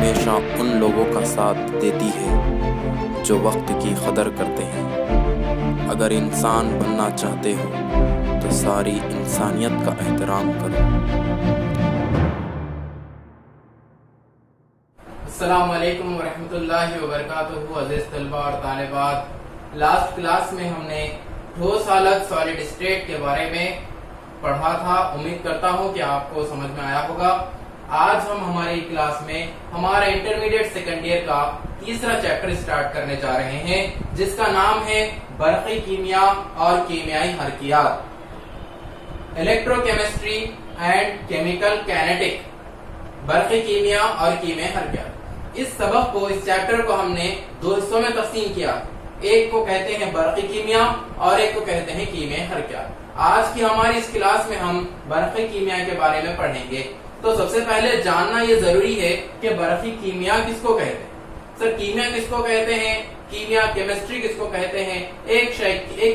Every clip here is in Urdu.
ہمیشہ ان لوگوں کا ساتھ دیتی ہے جو وقت کی قدر کرتے ہیں۔ اگر انسان بننا چاہتے ہو تو ساری انسانیت کا احترام کرو۔ السلام علیکم ورحمۃ اللہ وبرکاتہ۔ عزیز طلباء اور طالبات، لاسٹ کلاس میں ہم نے ٹھوس حالت سالڈ اسٹیٹ کے بارے میں پڑھا تھا۔ امید کرتا ہوں کہ آپ کو سمجھ میں آیا ہوگا۔ آج ہم ہماری کلاس میں ہمارا انٹرمیڈیٹ سیکنڈ ایئر کا تیسرا چیپٹر سٹارٹ کرنے جا رہے ہیں، جس کا نام ہے برقی کیمیا اور کیمیائی حرکیات، electro chemistry and chemical kinetic, برقی کیمیا اور کیمیائی حرکیات۔ اس سبق کو، اس چیپٹر کو ہم نے دو حصوں میں تقسیم کیا، ایک کو کہتے ہیں برقی کیمیا اور ایک کو کہتے ہیں کیمیائی حرکیات۔ آج کی ہماری اس کلاس میں ہم برقی کیمیا کے بارے میں پڑھیں گے۔ تو سب سے پہلے جاننا یہ ضروری ہے کہ برقی کیمیا کس کو کہتے ہیں۔ سر کیمیا کس کو کہتے ہیں، کیمیا کیمسٹری کس کو کہتے ہیں؟ ایک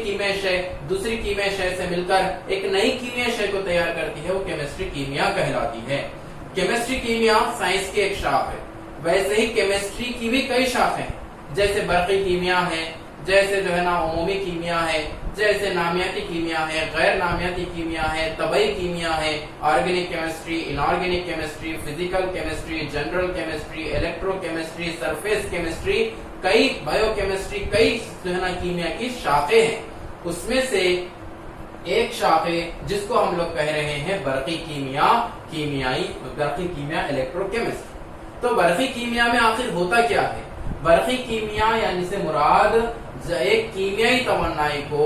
کیمیائی شے دوسری کیمیائی شے سے مل کر ایک نئی کیمیائی شے کو تیار کرتی ہے، وہ کیمسٹری کیمیا کہلاتی ہے۔ کیمسٹری کیمیا سائنس کی ایک شاخ ہے۔ ویسے ہی کیمسٹری کی بھی کئی شاخیں ہیں، جیسے برقی کیمیا ہے، جیسے جو ہے نا عمومی کیمیا ہے، جیسے نامیاتی کیمیا ہے، غیر نامیاتی کیمیا ہے، طبعی کیمیا ہے، organic chemistry, inorganic chemistry, physical chemistry, general chemistry, electrochemistry, surface chemistry, کئی بایو کیمسٹری، کئی جو ہے نا کیمیا کی شاخیں ہیں۔ اس میں سے ایک شاخ ہے جس کو ہم لوگ کہہ رہے ہیں برقی کیمیا، برقی کیمیا الیکٹرو کیمسٹری۔ تو برقی کیمیا میں آخر ہوتا کیا ہے؟ برقی کیمیا یعنی سے مراد ایک کیمیائی توانائی کو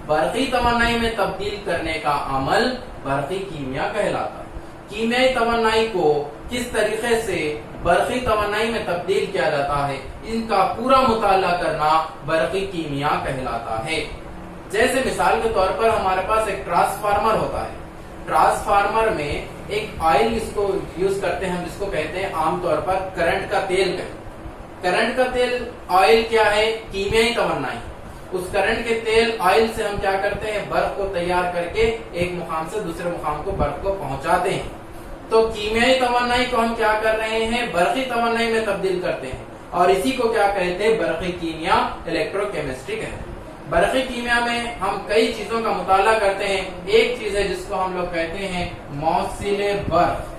برقی توانائی میں تبدیل کرنے کا عمل برقی کیمیا کہلاتا ہے۔ کیمیائی توانائی کو کس طریقے سے برقی توانائی میں تبدیل کیا جاتا ہے، ان کا پورا مطالعہ کرنا برقی کیمیا کہلاتا ہے۔ جیسے مثال کے طور پر ہمارے پاس ایک ٹرانسفارمر ہوتا ہے۔ ٹرانسفارمر میں ایک آئل اس کو یوز کرتے ہیں، ہم جس کو کہتے ہیں عام طور پر کرنٹ کا تیل کہتے ہیں۔ کرنٹ کا تیل آئل کیا ہے؟ کیمیائی توانائی۔ اس کرنٹ کے تیل آئل سے ہم کیا کرتے ہیں؟ برف کو تیار کر کے ایک مقام سے دوسرے مقام کو برف کو پہنچاتے ہیں۔ تو کیمیائی توانائی کو ہم کیا کر رہے ہیں؟ برقی توانائی میں تبدیل کرتے ہیں، اور اسی کو کیا کہتے ہیں؟ برقی کیمیا، الیکٹرو کیمسٹری کہتے ہیں۔ برقی کیمیا میں ہم کئی چیزوں کا مطالعہ کرتے ہیں۔ ایک چیز ہے جس کو ہم لوگ کہتے ہیں موصل برق۔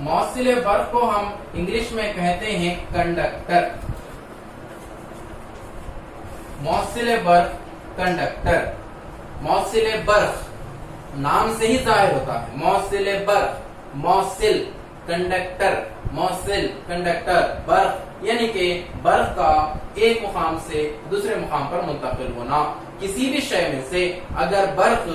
موصل برق کو ہم انگلش میں کہتے ہیں کنڈکٹر۔ موصل برق، کنڈکٹر۔ موصل برق نام سے ہی ظاہر ہوتا ہے، موصل برق، موصل کنڈکٹر، موصل کنڈکٹر، برق یعنی کہ برق کا ایک مقام سے دوسرے مقام پر منتقل ہونا۔ کسی بھی شے میں سے اگر برق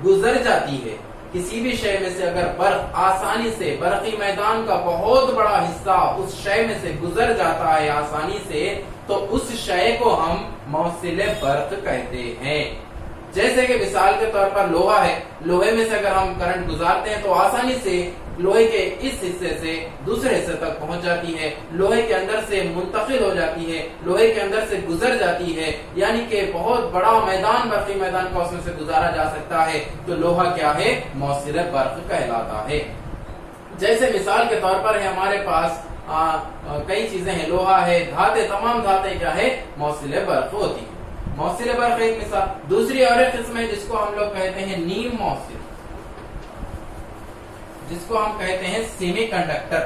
گزر جاتی ہے، کسی بھی شے میں سے اگر برق آسانی سے، برقی میدان کا بہت بڑا حصہ اس شے میں سے گزر جاتا ہے آسانی سے، تو اس شے کو ہم موصل برق کہتے ہیں۔ جیسے کہ مثال کے طور پر لوہا ہے، لوہے میں سے اگر ہم کرنٹ گزارتے ہیں تو آسانی سے لوہے کے اس حصے سے دوسرے حصے تک پہنچ جاتی ہے، لوہے کے اندر سے منتقل ہو جاتی ہے، لوہے کے اندر سے گزر جاتی ہے، یعنی کہ بہت بڑا میدان، برقی میدان کا اس میں سے گزارا جا سکتا ہے۔ تو لوہا کیا ہے؟ موصل برق کہلاتا ہے۔ جیسے مثال کے طور پر ہے ہمارے پاس کئی چیزیں ہیں، لوہا ہے، دھاتیں، تمام دھاتیں کیا ہے؟ موصل برق ہوتی ہے۔ موصل برق ایک مثال۔ دوسری اور ایک قسم ہے جس کو ہم لوگ کہتے ہیں نیم موصل، جس کو ہم کہتے ہیں سیمی کنڈکٹر۔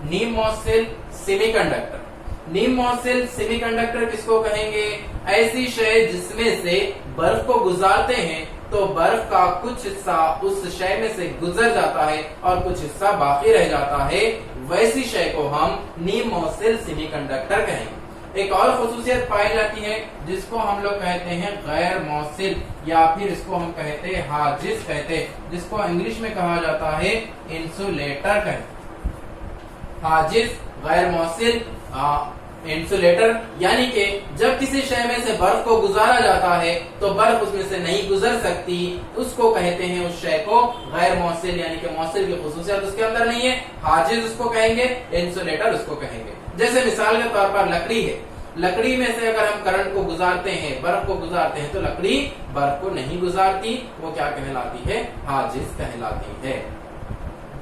نیم موصل، سیمی کنڈکٹر۔ نیم موصل، سیمی کنڈکٹر کس کو کہیں گے؟ ایسی شے جس میں سے برق کو گزارتے ہیں تو برق کا کچھ حصہ اس شے میں سے گزر جاتا ہے اور کچھ حصہ باقی رہ جاتا ہے، ویسی شے کو ہم نیم موصل، سیمی کنڈکٹر کہیں گے۔ ایک اور خصوصیت پائی جاتی ہے جس کو ہم لوگ کہتے ہیں غیر موصل، یا پھر اس کو ہم کہتے ہیں حاجز کہتے ہیں، جس کو انگلش میں کہا جاتا ہے انسولیٹر کہتے ہیں۔ حاجز، غیر موصل، انسولیٹر، یعنی کہ جب کسی شے میں سے برف کو گزارا جاتا ہے تو برف اس میں سے نہیں گزر سکتی، اس کو کہتے ہیں، اس شے کو غیر موصل، یعنی کہ موصل کی خصوصیت اس کے اندر نہیں ہے۔ حاجز اس کو کہیں گے، انسولیٹر اس کو کہیں گے۔ جیسے مثال کے طور پر لکڑی ہے، لکڑی میں سے اگر ہم کرنٹ کو گزارتے ہیں، برف کو گزارتے ہیں، تو لکڑی برف کو نہیں گزارتی، وہ کیا کہلاتی ہے؟ حاجز کہلاتی ہے۔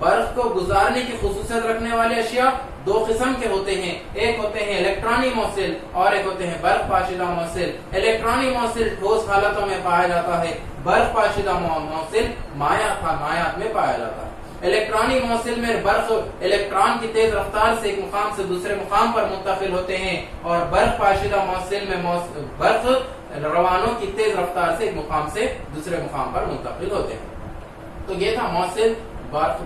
برق کو گزارنے کی خصوصیت رکھنے والے اشیاء دو قسم کے ہوتے ہیں، ایک ہوتے ہیں الیکٹرانی موصل اور ایک ہوتے ہیں برق پاشیدہ موصل۔ الیکٹرانی موصل ٹھوس حالتوں میں پایا جاتا ہے، برق پاشیدہ موصل مائعات میں پایا جاتا ہے۔ الیکٹرانی موصل میں برق الیکٹران کی تیز رفتار سے ایک مقام سے دوسرے مقام پر منتقل ہوتے ہیں، اور برق پاشیدہ موصل میں برق روانوں کی تیز رفتار سے ایک مقام سے دوسرے مقام پر منتقل ہوتے ہیں۔ تو یہ تھا موصل برق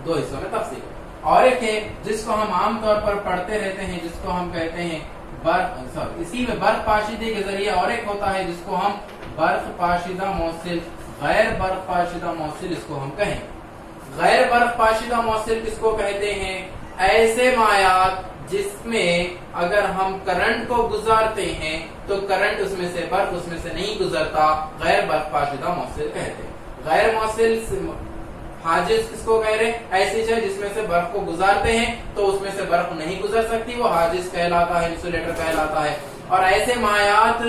دو حصوں میں تقسیم۔ اور ایک ہے جس کو ہم عام طور پر پڑھتے رہتے ہیں، جس کو ہم کہتے ہیں اسی میں برق پاشیدے کے ذریعے، اور ایک ہوتا ہے جس کو ہم برق پاشیدہ موصل، غیر برق پاشیدہ موصل اس کو ہم کہیں۔ غیر برق پاشیدہ موصل کس کو کہتے ہیں؟ ایسے مائعات جس میں اگر ہم کرنٹ کو گزارتے ہیں تو کرنٹ اس میں سے برق اس میں سے نہیں گزرتا، غیر برق پاشیدہ موصل کہتے ہیں۔ غیر موصل حاجز کس کو کہہ رہے؟ ایسی چیز جس میں سے برق کو گزارتے ہیں تو اس میں سے برق نہیں گزر سکتی، وہ حاجز کہلاتا ہے، انسولیٹر کہلاتا ہے۔ اور ایسے مائعات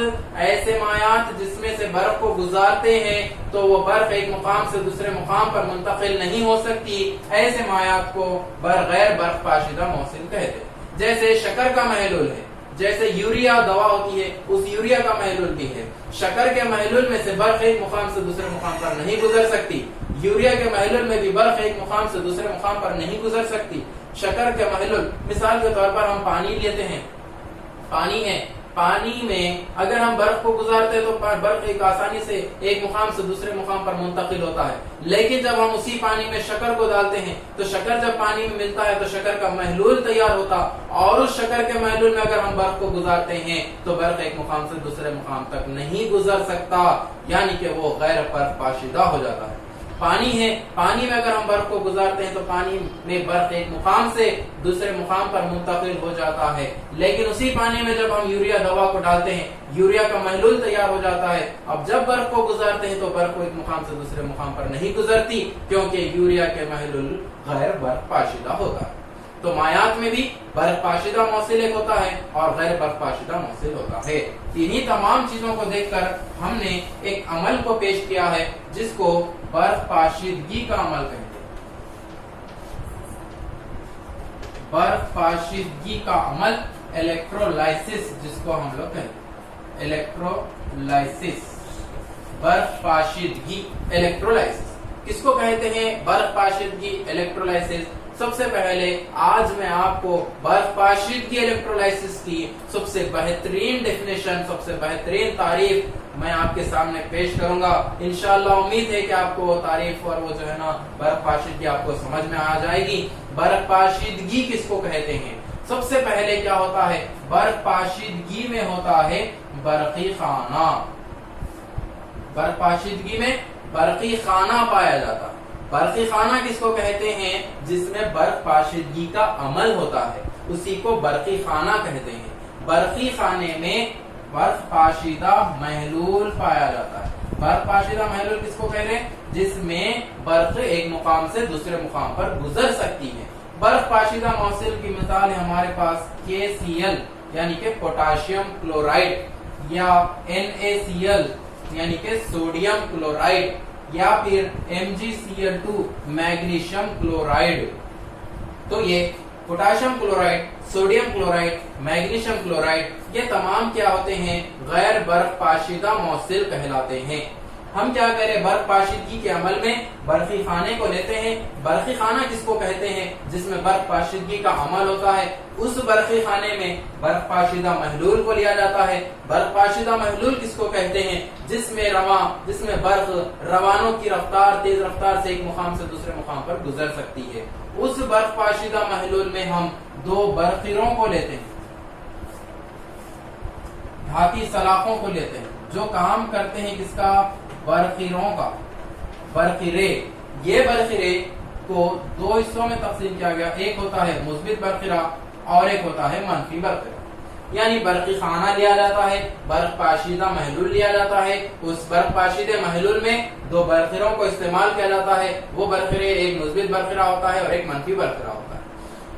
جس میں سے برق کو گزارتے ہیں تو وہ برق ایک مقام سے دوسرے مقام پر منتقل نہیں ہو سکتی، ایسے مائعات کو غیر برق پاشیدہ موصل کہتے ہیں۔ جیسے شکر کا محلول ہے، جیسے یوریا دوا ہوتی ہے، اس یوریا کا محلول بھی ہے۔ شکر کے محلول میں سے برق ایک مقام سے دوسرے مقام پر نہیں گزر سکتی، یوریا کے محلول میں بھی برق ایک مقام سے دوسرے مقام پر نہیں گزر سکتی۔ شکر کے محلول مثال کے طور پر ہم پانی لیتے ہیں، پانی ہے، پانی میں اگر ہم برف کو گزارتے ہیں تو برف ایک آسانی سے ایک مقام سے دوسرے مقام پر منتقل ہوتا ہے، لیکن جب ہم اسی پانی میں شکر کو ڈالتے ہیں تو شکر جب پانی میں ملتا ہے تو شکر کا محلول تیار ہوتا، اور اس شکر کے محلول میں اگر ہم برف کو گزارتے ہیں تو برف ایک مقام سے دوسرے مقام تک نہیں گزر سکتا، یعنی کہ وہ غیر برف پاشیدہ ہو جاتا ہے۔ پانی ہے، پانی میں اگر ہم برف کو گزارتے ہیں تو پانی میں برف ایک مقام سے دوسرے مقام پر منتقل ہو جاتا ہے، لیکن اسی پانی میں جب ہم یوریا دوا کو ڈالتے ہیں یوریا کا محلول تیار ہو جاتا ہے۔ اب جب برف کو گزارتے ہیں تو برف کو ایک مقام سے دوسرے مقام پر نہیں گزرتی، کیونکہ یوریا کے محلول غیر برف پاشیدہ ہوتا ہے۔ تو مائعات میں بھی برف پاشیدہ موصل ایک ہوتا ہے اور غیر برف پاشیدہ موصل ہوتا ہے۔ انہی تمام چیزوں کو دیکھ کر ہم نے ایک عمل کو پیش کیا ہے جس کو برف پاشیدگی کا عمل کہتے ہیں۔ برف پاشیدگی کا عمل الیکٹرولائسس جس کو ہم لوگ کہتے ہیں، الیکٹرولائسس، برف پاشیدگی الیکٹرولائسس کس کو کہتے ہیں؟ برف پاشیدگی الیکٹرولائسس۔ سب سے پہلے آج میں آپ کو برف پاشیدگی الیکٹرولائسس کی سب سے بہترین ڈیفینیشن، سب سے بہترین تعریف میں آپ کے سامنے پیش کروں گا۔ انشاءاللہ امید ہے کہ آپ کو وہ تعریف اور وہ جو ہے نا برف پاشیدگی آپ کو سمجھ میں آ جائے گی۔ برف پاشیدگی کس کو کہتے ہیں؟ سب سے پہلے کیا ہوتا ہے؟ برف پاشیدگی میں ہوتا ہے برقی خانہ۔ برف پاشیدگی میں برقی خانہ پایا جاتا ہے۔ برقی خانہ کس کو کہتے ہیں؟ جس میں برف پاشیدگی کا عمل ہوتا ہے، اسی کو برقی خانہ کہتے ہیں۔ برقی خانے میں برف پاشیدہ محلول پایا جاتا ہے۔ برف پاشیدہ محلول کس کو کہتے ہیں؟ جس میں برف ایک مقام سے دوسرے مقام پر گزر سکتی ہے۔ برف پاشیدہ موصل کی مثال ہے ہمارے پاس KCl یعنی کہ پوٹاشیم کلورائڈ، یا NaCl یعنی کہ سوڈیم کلورائڈ، یا پھر MgCl2 میگنیشیم کلورائڈ۔ تو یہ potassium chloride, sodium chloride, magnesium chloride, یہ تمام کیا ہوتے ہیں؟ غیر برف پاشیدہ موصل کہلاتے ہیں۔ ہم کیا کریں؟ برف پاشیدگی کے عمل میں برقی خانے کو لیتے ہیں۔ برقی خانہ کس کو کہتے ہیں؟ جس میں برف پاشیدگی کا عمل ہوتا ہے۔ اس برقی خانے میں برف پاشیدہ محلول کو لیا جاتا ہے۔ برف پاشیدہ محلول کس کو کہتے ہیں؟ جس میں برف روانوں کی رفتار، تیز رفتار سے ایک مقام سے دوسرے مقام پر گزر سکتی ہے۔ اس برف پاشیدہ محلول میں ہم دو برقیروں کو لیتے ہیں، دھاتی سلاخوں کو لیتے ہیں جو کام کرتے ہیں کس کا؟ برقیروں کا۔ برقیرے، یہ برقیرے کو دو حصوں میں تقسیم کیا گیا، ایک ہوتا ہے مثبت برقیرہ اور ایک ہوتا ہے منفی برقیرہ۔ یعنی برقی خانہ لیا جاتا ہے، برف پاشیدہ محلول لیا جاتا ہے، اس برف پاشیدہ محلول میں دو برقیروں کو استعمال کیا جاتا ہے۔ وہ برقیرے ایک مثبت برقیرہ ہوتا ہے اور ایک منفی برقیرہ ہوتا ہے۔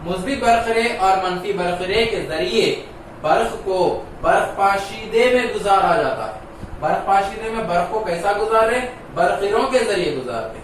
مثبت برقیرے اور منفی برقیرے کے ذریعے برف کو برف پاشیدے میں گزارا جاتا ہے۔ برف پاشیدے میں برف کو کیسا گزارے؟ برقیروں کے ذریعے گزارتے ہیں۔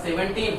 17,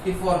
54,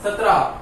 17।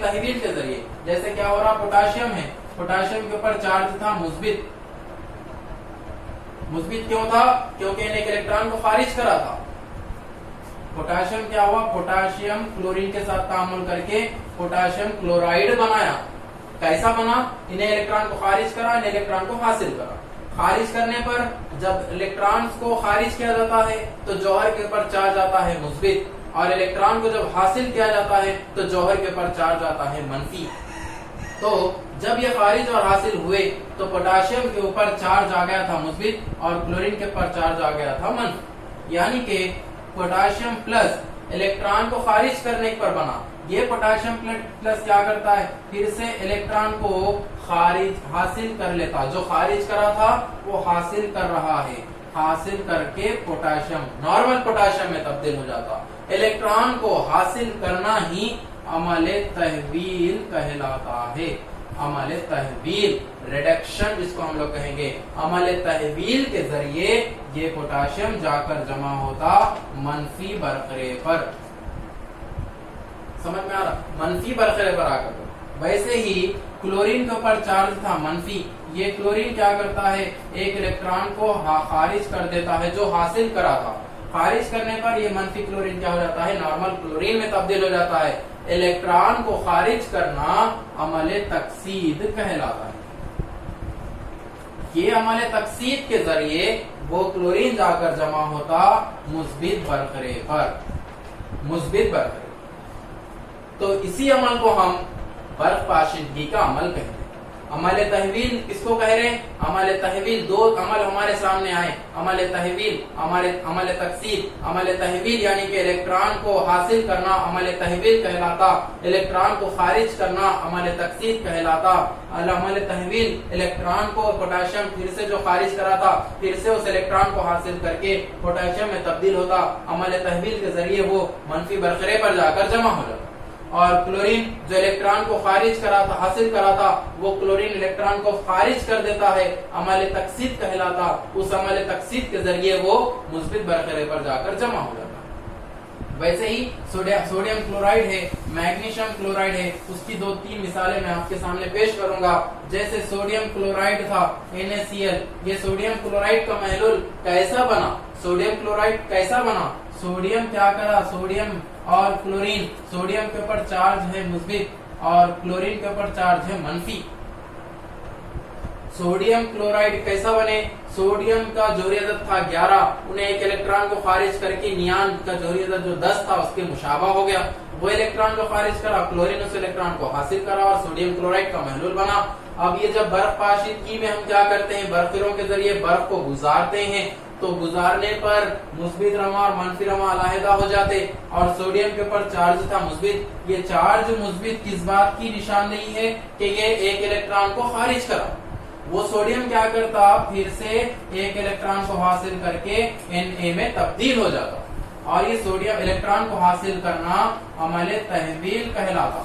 تحویل کے ذریعے. جیسے کیا ہو رہا, پوٹاشیم ہے, پوٹاشیم کے اوپر چارج تھا مثبت. مثبت کیوں تھا؟ کیونکہ ان ایک الیکٹران کو خارج کرا تھا. پوٹاشیم کیا ہوا, پوٹاشیم کلورین کے ساتھ تعامل کر کے پوٹاشیم کلورائڈ بنایا. کیسا بنا؟ انہیں الیکٹران کو خارج کرا, انہیں الیکٹران کو حاصل کرا. خارج کرنے پر جب الیکٹرانز کو خارج کیا جاتا ہے تو جوہر کے اوپر چارج آتا ہے مثبت, اور الیکٹران کو جب حاصل کیا جاتا ہے تو جوہر کے اوپر چارج آتا ہے منفی. تو جب یہ خارج اور حاصل ہوئے تو پوٹاشیم کے اوپر چارج آ گیا تھا مثبت اور کلورین کے اوپر چارج آ گیا تھا منفی. یعنی کہ پوٹاشیم پلس الیکٹران کو خارج کرنے پر بنا. یہ پوٹاشیم پلس کیا کرتا ہے, پھر سے الیکٹران کو خارج حاصل کر لیتا. جو خارج کرا تھا وہ حاصل کر رہا ہے, حاصل کر کے پوٹاشیم نارمل پوٹاشیم میں تبدیل ہو جاتا. الیکٹران کو حاصل کرنا ہی عمل تحویل کہلاتا ہے. عمل تحویل, ریڈکشن جس کو ہم لوگ کہیں گے. عمل تحویل کے ذریعے یہ پوٹاشیم جا کر جمع ہوتا منفی برقرے پر. سمجھ میں آ رہا, منفی برقرے پر آ کر. ویسے ہی کلورین کے اوپر چارج تھا منفی. یہ کلورین کیا کرتا ہے, ایک الیکٹران کو خارج کر دیتا ہے جو حاصل کرا تھا. خارج کرنے پر یہ منفی کلورین کیا ہو جاتا ہے, نارمل کلورین میں تبدیل ہو جاتا ہے. الیکٹران کو خارج کرنا عمل تکسید کہلاتا ہے. یہ عمل تکسید کے ذریعے وہ کلورین جا کر جمع ہوتا مثبت برقرے پر. مثبت برقرے. تو اسی عمل کو ہم برق پاشیدگی کا عمل کہتے ہیں. عمل تحویل کس کو کہہ رہے ہیں؟ عمل تحویل دو عمل ہمارے سامنے آئے, عمل تحویل, عمل تکسید. عمل تحویل یعنی کہ الیکٹران کو حاصل کرنا عمل تحویل کہلاتا, الیکٹران کو خارج کرنا عمل تکسید کہلاتا. عمل تحویل الیکٹران کو پوٹاشیم پھر سے جو خارج کرا تھا پھر سے اس الیکٹران کو حاصل کر کے پوٹاشیم میں تبدیل ہوتا. عمل تحویل کے ذریعے وہ منفی برقرے پر جا کر جمع ہو جاتا. اور کلورین جو الیکٹران کو خارج کرا تھا, حاصل کرا تھا, وہ کلورین الیکٹران کو خارج کر دیتا ہے, عمل تکسید کہلاتا. اس عمل تکسید کے ذریعے وہ مثبت برقرے پر جا کر جمع ہو جاتا. ویسے ہی سوڈیم کلورائڈ ہے, میگنیشیم کلورائڈ ہے, اس کی 2-3 مثالیں میں آپ کے سامنے پیش کروں گا. جیسے سوڈیم کلورائڈ تھا NaCl, یہ سوڈیم کلورائڈ کا محلول کیسا بنا؟ سوڈیم کلورائڈ کیسا بنا؟ سوڈیم کیا کرا, سوڈیم اور کلورین, سوڈیم کے اوپر چارج ہے مثبت اور کلورین کے اوپر چارج ہے منفی. سوڈیم کلورائڈ کیسا بنے؟ سوڈیم کا جوہری عدد تھا 11, انہیں ایک الیکٹران کو خارج کر کے نیان کا جوہری عدد جو 10 تھا اس کے مشابہ ہو گیا. وہ الیکٹران کو خارج کرا, کلورین اس الیکٹران کو حاصل کرا اور سوڈیم کلورائڈ کا محلول بنا. اب یہ جب برق پاشیدگی میں ہم کیا کرتے ہیں, برقروں کے ذریعے برق کو گزارتے ہیں, تو گزارنے پر مثبت رواں اور منفی رواں علیحدہ ہو جاتے. اور سوڈیم کے اوپر چارج تھا مثبت. یہ چارج مثبت کس بات کی نشاندہی ہے کہ یہ ایک الیکٹران کو خارج کرا. وہ سوڈیم کیا کرتا, پھر سے ایک الیکٹران کو حاصل کر کے Na میں تبدیل ہو جاتا. اور یہ سوڈیم الیکٹران کو حاصل کرنا عمل تحویل کہلاتا.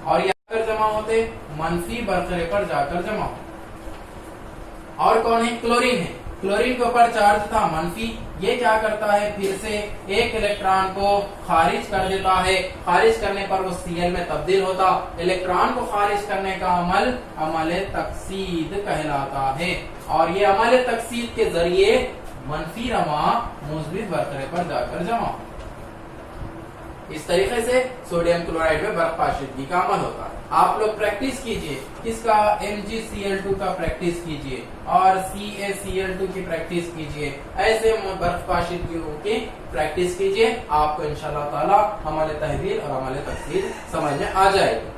اور یہ کر جمع ہوتے منفی برقرے پر جا کر جمع ہوتے. اور کون ہے؟ کلورین ہے. کلورین کے اوپر چارج تھا منفی. یہ کیا کرتا ہے, پھر سے ایک الیکٹران کو خارج کر دیتا ہے. خارج کرنے پر وہ Cl میں تبدیل ہوتا. الیکٹران کو خارج کرنے کا عمل عمل تکسید کہلاتا ہے. اور یہ عمل تکسید کے ذریعے منفی رواں مثبت برقرے پر جا کر جمع ہوتا. اس طریقے سے سوڈیم کلورائڈ میں برق پاشیدگی کا عمل ہوتا ہے. آپ لوگ پریکٹس کیجئے, کس کا, MgCl2 کا پریکٹس کیجئے اور CaCl2 کی پریکٹس کیجئے. ایسے برق پاشیدگیوں کی پریکٹس کیجئے, آپ کو انشاءاللہ تعالی عمل تحویل اور عمل تکسید سمجھ میں آ جائے گی.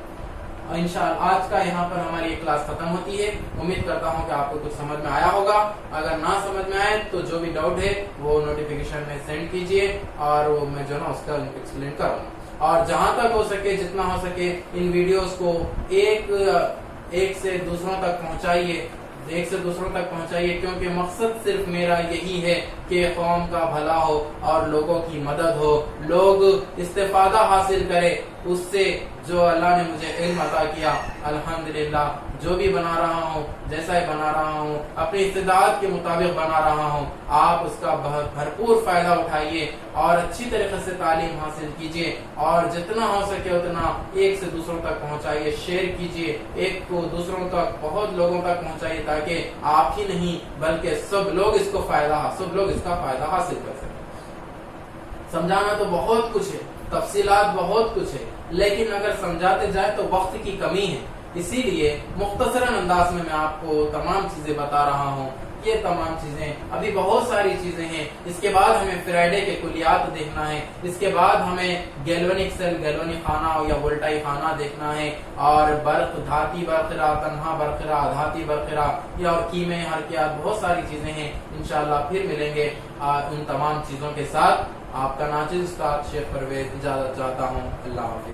انشاءاللہ آج کا یہاں پر ہماری یہ کلاس ختم ہوتی ہے. امید کرتا ہوں کہ آپ کو کچھ سمجھ میں آیا ہوگا. اگر نہ سمجھ میں آئے تو جو بھی ڈاؤٹ ہے وہ نوٹیفیکیشن میں سینڈ کیجئے اور وہ میں جو نا اس کا ایکسپلین کروں گا. اور جہاں تک ہو سکے, جتنا ہو سکے, ان ویڈیوز کو ایک سے دوسروں تک پہنچائیے, کیونکہ مقصد صرف میرا یہی ہے کہ قوم کا بھلا ہو اور لوگوں کی مدد ہو, لوگ استفادہ حاصل کرے. اس سے جو اللہ نے مجھے علم عطا کیا الحمدللہ جو بھی بنا رہا ہوں جیسا ہی بنا رہا ہوں اپنی استطاعت کے مطابق بنا رہا ہوں آپ اس کا بھرپور فائدہ اٹھائیے اور اچھی طریقے سے تعلیم حاصل کیجیے اور جتنا ہو سکے اتنا ایک سے دوسروں تک پہنچائیے شیئر کیجیے ایک کو دوسروں تک بہت لوگوں تک پہنچائیے تاکہ آپ ہی نہیں بلکہ سب لوگ اس کا فائدہ حاصل کر سکیں سمجھانا تو بہت کچھ ہے تفصیلات بہت کچھ ہے لیکن اگر سمجھاتے جائے تو وقت کی کمی ہے اسی لیے مختصراً انداز میں آپ کو تمام چیزیں بتا رہا ہوں یہ تمام چیزیں ابھی بہت ساری چیزیں ہیں اس کے بعد ہمیں فیراڈے کے کلیات دیکھنا ہے اس کے بعد ہمیں گیلونک سیل گیلونک خانہ یا وولٹائی خانہ دیکھنا ہے اور برق دھاتی برقرا تنہا برقرا دھاتی برقرا یا اور کیمیں حرکیات بہت ساری چیزیں ہیں انشاءاللہ پھر ملیں گے ان تمام چیزوں کے ساتھ آپ کا ناچز استاد شیخ پرویز اجازت چاہتا ہوں اللہ حافظ